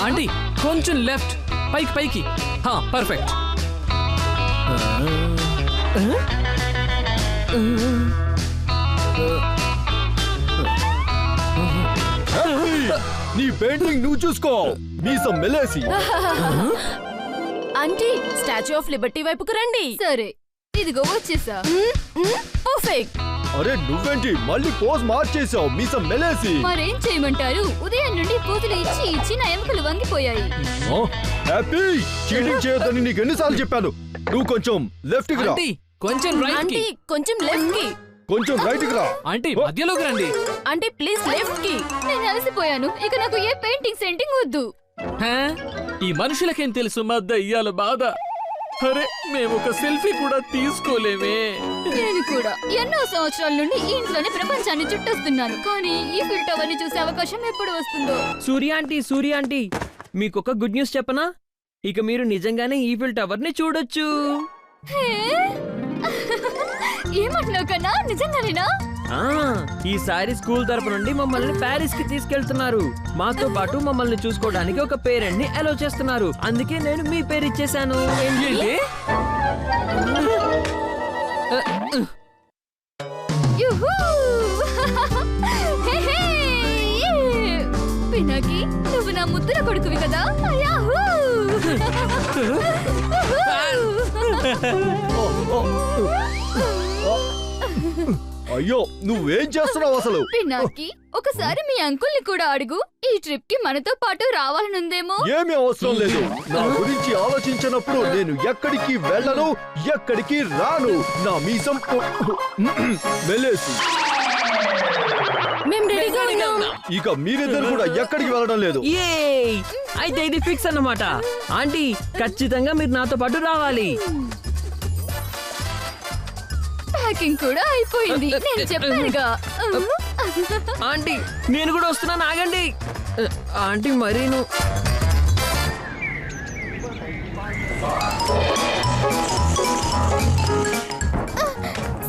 Aunty కొంచెం left పైకి పైకి పర్ఫెక్ట్. నీ పెయింటింగ్ నువ్వు చూసుకో. మీసం మెలేసి. ఆంటీ స్టాచ్యూ ఆఫ్ లిబర్టీ వైపుకు రండి. సరే ఇదిగో వచ్చేసా. పర్ఫెక్ట్. అరే నువ్వేంటి మళ్ళీ పోజ్ మార్చేసావు మీసం మెలేసి. మరేం చేయమంటారు, ఉదయం నుండి పూజలు ఇచ్చి ఇచ్చి నా ఎముకలు వంగిపోయాయి. హ్యాపీ చీటింగ్ చేయొద్దని నీకు ఎన్నిసార్లు చెప్పాను. నువ్వు కొంచెం లెఫ్ట్ కి రా. కొంచెం రైట్ కి. కొంచెం లెఫ్ట్ కి. కొంచెం రైట్ కి రా. ఆంటీ మధ్యలోకి రండి. ఆంటీ ప్లీజ్ లెఫ్ట్ కి. నేను అలసిపోయాను, ఇక నాకు ఏ పెయింటింగ్ సెంటింగ్ వద్దు. ఈ మనుషులకేం తెలుసు మా దయ్యాల బాధ. అరే మేము ఒక సెల్ఫీ కూడా తీసుకోలేమే. నేను కూడా ఎన్నో సంవత్సరాల నుండి ఈ ఇంట్లోనే ప్రపంచాన్ని చుట్టొస్తున్నాను, కానీ ఈ ఫిల్ టవర్ ని చూసే అవకాశం ఎప్పుడు వస్తుందో. సూర్య ఆంటీ మీకొక గుడ్ న్యూస్ చెప్పనా? ఇక మీరు నిజంగానే ఈఫిల్ టవర్ ని చూడొచ్చు. ఏమంటున్నావు కన్నా, నిజంగానేనా? ఈసారి స్కూల్ తరపు నుండి మమ్మల్ని ప్యారిస్ కి తీసుకెళ్తున్నారు. మాతో పాటు మమ్మల్ని చూసుకోవడానికి ఒక పేరెంట్ ని అలౌ చేస్తున్నారు. అందుకే నేను మీ పేరు ఇచ్చేసాను. పినాకి నువ్వు నా ముద్దుల కొడుకువి కదా. అయ్యో నువ్వేం చేస్తున్నావు అసలు? పినాకి ఒకసారి మీ అంకుల్ ని కూడా అడుగు, ఈ ట్రిప్ కి మనతో పాటు రావాలనుందేమో. ఏమీ అవసరం లేదు. నా గురించి ఆలోచించినప్పుడు నేను ఎక్కడికి వెళ్ళను, ఎక్కడికి రాను. నా మీసం మెలేసి. మేము రెడీగా ఉన్నాం. ఇక మీరిద్దరు కూడా ఎక్కడికి వెళ్ళడం లేదు. అయితే ఇది ఫిక్స్ అన్నమాట. ఆంటీ ఖచ్చితంగా మీరు నాతో పాటు రావాలి. ప్యాకింగ్ కూడా అయిపోయింది, నేను చెప్పానుగా. ఆంటీ నేను కూడా వస్తున్నాను, ఆగండి. ఆంటీ మరీను.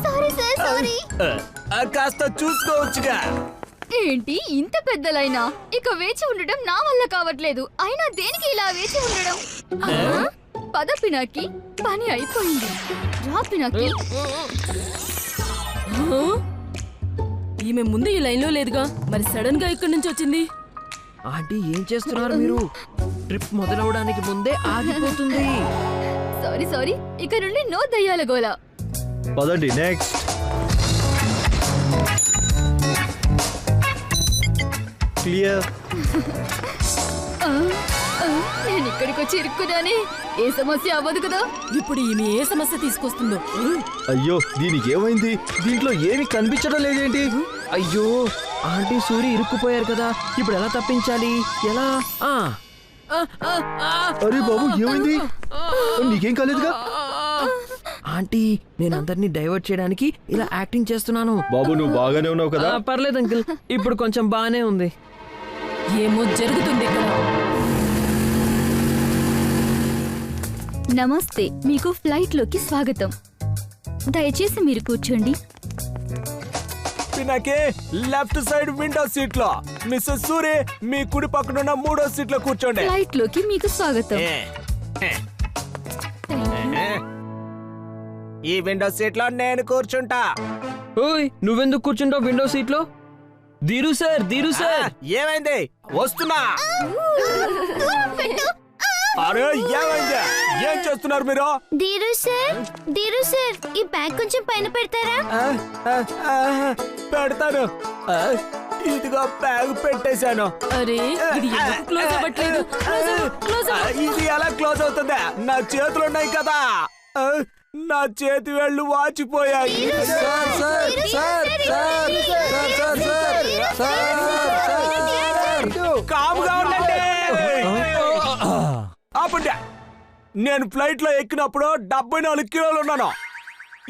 Sorry sir, sorry. కాస్త చూసుకోవచ్చుగా. ఏంటి ఇంత పెద్దలైనా ఇక వేచి ఉండడం నా వల్ల కావట్లేదు. అయినా దేనికి ఇలా వేచి ఉండడం? పద పినాకి, పని అయిపోయింది. రా పినాకి. ఈమె ముందు ఈ లైన్ లో లేదుగా, మరి సడన్ గా ఇక్కడి నుంచి వచ్చింది. ఆంటీ ఏం చేస్తున్నారు మీరు? ట్రిప్ మొదలవడానికి ముందే ఆగిపోతుంది. సారీ సారీ, ఇక నుండి నో దయ్యాల గోల. పదండి నెక్స్ట్. క్లియర్. నేను ఇక్కడికి వచ్చి ఇరుక్కున్నానే, ఏ సమస్య అవ్వదు కదా. ఇప్పుడు ఈమె ఏ సమస్య తీసుకొస్తుందో. అయ్యో దీనికి ఏమైంది? దీంట్లో ఏమి కనిపించడం లేదేంటి? అయ్యో ఆంటీ సూరి ఇరుక్కుపోయారు కదా, ఇప్పుడు ఎలా తప్పించాలి? ఎలా? అరే బాబు ఏమైంది? నీకేం కాలేదుగా? ఆంటీ నేను అందరినీ డైవర్ట్ చేయడానికి ఇలా యాక్టింగ్ చేస్తున్నాను. బాబు నువ్వు బాగానే ఉన్నావు కదా? పర్లేదు అంకుల్, ఇప్పుడు కొంచెం బాగానే ఉంది. ఏమో జరుగుతుంది ఇక్కడ. నమస్తే, మీకు ఫ్లైట్ లోకి స్వాగతం. దయచేసి మీరు కూర్చోండి. పినాకే లెఫ్ట్ సైడ్ విండో సీట్ లో, మిస్సెస్ సూరి మీ కుడి పక్కనున్న 3వ సీట్ లో కూర్చోండి. ఫ్లైట్ లోకి మీకు స్వాగతం. ఈ విండో సీట్ లో నేను కూర్చుంటా. ఓయ్ నువ్వెందుకు కూర్చుంటావు విండో సీట్ లో? ధీరు సార్ ఏమైంది? వస్తున్నా. అరే ఏమైంది? ఏం చేస్తున్నారు మీరు? ధీరు సార్ ఈ బ్యాగ్ కొంచెం పైన పెడతారా? పెడతాను. ఇదిగో బ్యాగ్ పెట్టేశాను. అరే ఇది ఎందుకు క్లోజ్ అవ్వట్లేదు? ఇది ఎలా క్లోజ్ అవుతుందా? నా చేతులు ఉన్నాయి కదా. నా చేతి వేళ్ళు వాచిపోయాయి. కాముగా ఉండండి. ఆపండి. నేను ఫ్లైట్ లో ఎక్కినప్పుడు 74 కిలోలు ఉన్నాను,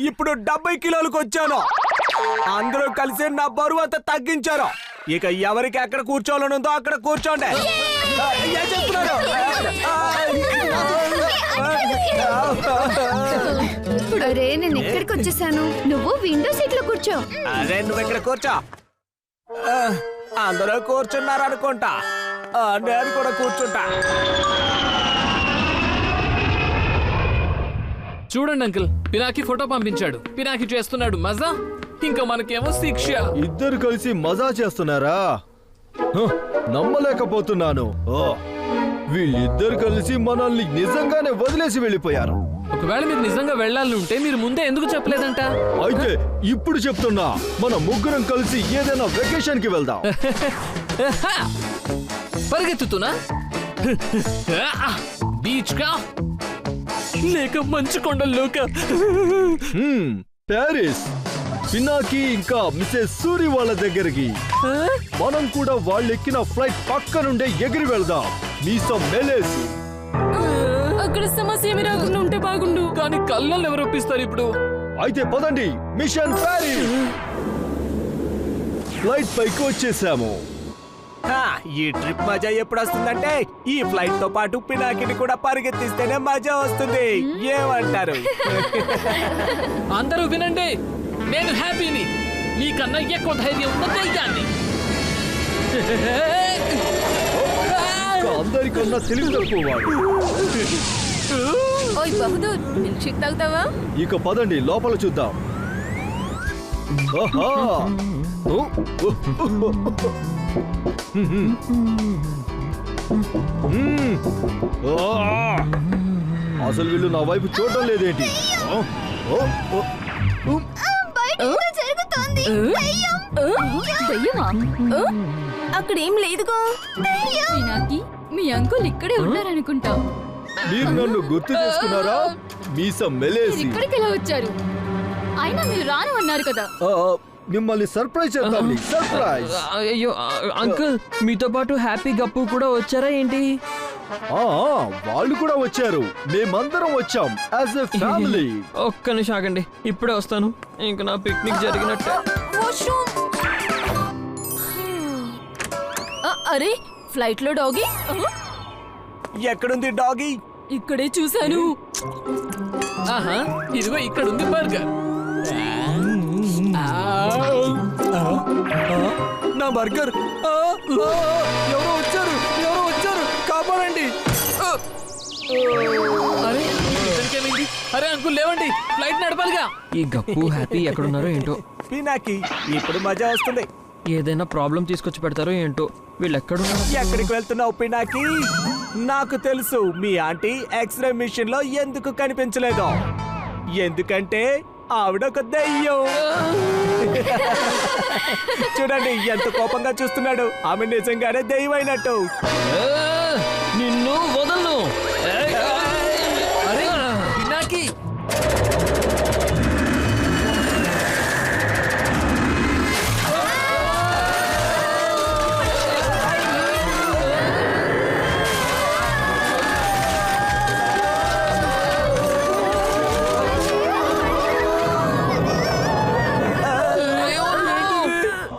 ఇప్పుడు 70 కిలోలకు వచ్చాను. అందరూ కలిసి నా బరువు అంతా తగ్గించారు. ఇక ఎవరికి ఎక్కడ కూర్చోవాలని ఉందో అక్కడ కూర్చోండి. ఏం చెప్తున్నారు? అరే నేను ఎక్కడికి వచ్చేసాను? నువ్వు విండో సీట్ లో కూర్చో. అరే నువ్వు ఇక్కడ కూర్చో. అందరూ కూర్చున్నారు అనుకుంటా. నేను కూడా కూర్చుంటా. చూడండి అంకుల్, పినాకి ఫోటో పంపించాడు. పినాకి చేస్తున్నాడు మజా, ఇంకా మనకేమో శిక్ష. ఇద్దరు కలిసి మజా చేస్తున్నారా? హ, నమ్మలేకపోతున్నాను. ఓ, వీళ్ళిద్దరు కలిసి మనల్ని నిజంగానే వదిలేసి వెళ్ళిపోయారు. ఒకవేళ మీరు నిజంగా వెళ్ళాలి ఉంటే మీరు ముందే ఎందుకు చెప్పలేదంట? అయితే ఇప్పుడు చెప్తున్నా, మన ముగ్గురం కలిసి ఏదైనా వెకేషన్ కి వెళ్దాం. పరిగెత్తుతున్నా బీచ్ కా లేక మంచు కొండల్లోక? ప్యారిస్, పినాకి ఇంకా మిసెస్ సూరి వాళ్ళ దగ్గరికి. మనం కూడా వాళ్ళు ఎక్కిన ఫ్లైట్ పక్క నుండే ఎగిరి వెళ్దాం, మీసం మెలేసి. అక్కడ సమస్య ఏమి రాకుండా ఉంటే బాగుండు. కానీ కళ్ళల్లో ఎవరు ఒప్పిస్తారు ఇప్పుడు? అయితే పదండి, మిషన్ ప్యారిస్. ఫ్లైట్ పైకి వచ్చేసాము. ఈ ట్రిప్ మజా ఎప్పుడు వస్తుందంటే ఈ ఫ్లైట్ తో పాటు పినాకిని కూడా పరిగెత్తిస్తేనే మజా వస్తుంది. ఏమంటారు? అందరూ వినండి, నేను హ్యాపీని. మీకన్నా ఎక్కువ ధైర్యం ఉన్న దయ్యాన్ని. అందరికన్నా తెలివి తక్కువ వాడు. ఓయ్ బహదూర్, మిల్క్ షేక్ తాగుతావా? ఇక పదండి, లోపల చూద్దాం. ఆహా! ఓ, ఓ, ఓ, ఓ. అసలు వీళ్ళు నా వైపు చూడటం లేదేంటి? ఓ, ఓ, ఓ. బయట ఏదో జరుగుతోంది. దయ్యం. దయ్యమా? అక్కడ ఏం లేదుగా. పినాకి, మీ అంకుల్ ఇక్కడే ఉన్నారనుకుంటా. మీరు నన్ను గుర్తు చేసుకున్నారా? మీసం మెలేసి. ఇక్కడికి ఎలా వచ్చారు? అయినా మీరు రాను అన్నారు కదా. మిమ్మల్ని సర్ప్రైజ్ చేద్దాం. సర్ప్రైజ్. అయ్యో అంకుల్, మీతో పాటు హ్యాపీ గప్పు కూడా వచ్చారా ఏంటి? వాళ్ళు కూడా వచ్చారు. మేమందరం వచ్చాం యాజ్ ఎ ఫ్యామిలీ. ఒక్క నిమిషం ఆగండి, ఇప్పుడే వస్తాను. ఇంక నా పిక్నిక్ జరిగినట్టే. అరే, ఫ్లైట్ లో డాగి ఎక్కడుంది డాగీ? ఇక్కడే చూశాను. ఆహా, ఇదిగో ఇక్కడ ఉంది బర్గర్. నా బర్గర్! ఎవరో వచ్చారు, ఎవరో వచ్చారు, కాపాడండి! అరే ఇతనికి ఏమైంది? అరే అంకుల్ లేవండి, ఫ్లైట్ నడపాలిగా. ఈ గప్పు హ్యాపీ ఎక్కడున్నారో ఏంటో. పినాకి, ఇప్పుడు మజా వస్తుంది. ఏదైనా ప్రాబ్లం తీసుకొచ్చి పెడతారో ఏంటో. వీళ్ళు ఎక్కడున్నారు? ఎక్కడికి వెళ్తున్నావు పినాకి? నాకు తెలుసు, మీ ఆంటీ ఎక్స్రే మిషన్ లో ఎందుకు కనిపించలేదు. ఎందుకంటే ఆవిడొక దయ్యం. చూడండి ఎంత కోపంగా చూస్తున్నాడు. ఆమె నిజంగానే దయ్యం అయినట్టు. నిన్ను వదలను. అరే పినాకి,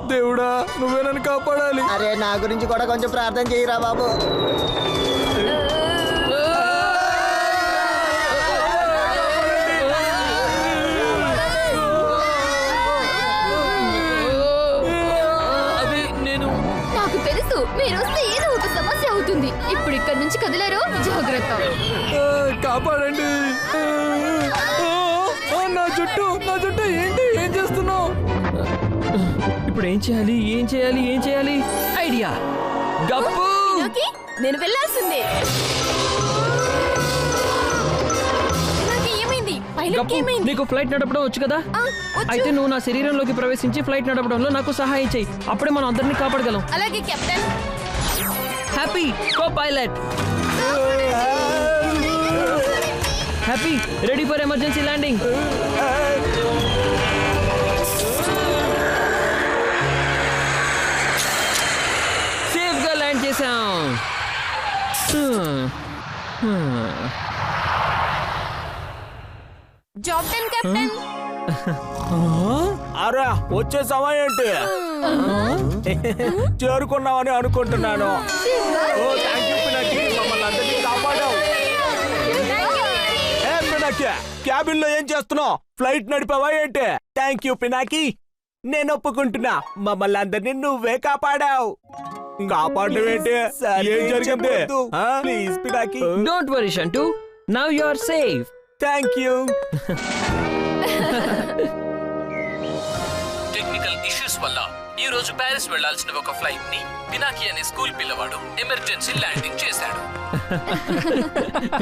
దేవుడా, నువ్వే నన్ను కాపాడాలి. అరే నా గురించి కూడా కొంచెం ప్రార్థన చేయరా బాబు. అది నేను. నాకు తెలుసు, మీరు వస్తే ఏదో ఒక సమస్య అవుతుంది. ఇప్పుడు ఇక్కడ నుంచి కదిలారో జాగ్రత్త. కాపాడండి. నా జుట్టు ఏంటి? ఏం చేస్తున్నావు? ఇప్పుడు ఏం చేయాలి, ఏం చేయాలి, ఏం చేయాలి? ఐడియా! గప్పు! పినాకి, నేను వెళ్ళాల్సిందే. పినాకి, ఏమైంది? పైలట్కి గప్పు, ఏమైంది? నీకు ఫ్లైట్ నడపడం వచ్చు కదా? వచ్చు. అయితే నువ్వు నా శరీరంలోకి ప్రవేశించి ఫ్లైట్ నడపడంలో నాకు సహాయం చేయి. అప్పుడే మనం అందరినీ కాపాడగలం. అలాగే captain. Happy co pilot. Happy ready for emergency landing. Safe గా ల్యాండ్ చేసాం. Job done captain. అరా వచ్చేసావా ఏంటి? చేరుకున్నావని అనుకుంటున్నాను. ఓ థ్యాంక్ యూ పినాకి, మమ్మల్ని అందరినీ కాపాడావు. ఏ పినాకి, క్యాబిన్ లో ఏం చేస్తున్నావు? ఫ్లైట్ నడిపావా ఏంటి? Thank you Pinaki. నేను ఒప్పుకుంటున్నా మమ్మల్ని అందరినీ నువ్వే కాపాడావు. కాపాడడం ఏంటి? ఏం జరిగింది? Please Pinaki. Don't worry Shantu, now you are safe. Thank you. Technical issues వల్ల ఈ రోజు ప్యారిస్ వెళ్లాల్సిన ఒక ఫ్లైట్ ని పినాకి అనే స్కూల్ పిల్లవాడు ఎమర్జెన్సీ ల్యాండింగ్ చేశాడు.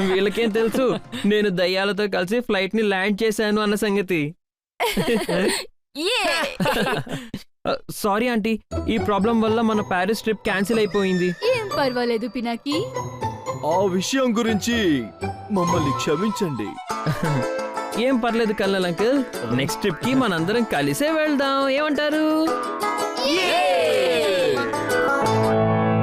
వీళ్ళకేం తెలుసు నేను దయ్యాలతో కలిసి ఫ్లైట్ ని ల్యాండ్ చేశాను అన్న సంగతి. సారీ ఆంటీ, ఈ ప్రాబ్లం వల్ల మన ప్యారిస్ ట్రిప్ క్యాన్సిల్ అయిపోయింది. ఏం పర్వాలేదు పినాకి. ఆ విషయం గురించి మమ్మల్ని క్షమించండి. ఏం పర్లేదు కల్నల్ అంకుల్, నెక్స్ట్ ట్రిప్ కి మనందరం కలిసే వెళ్దాం, ఏమంటారు?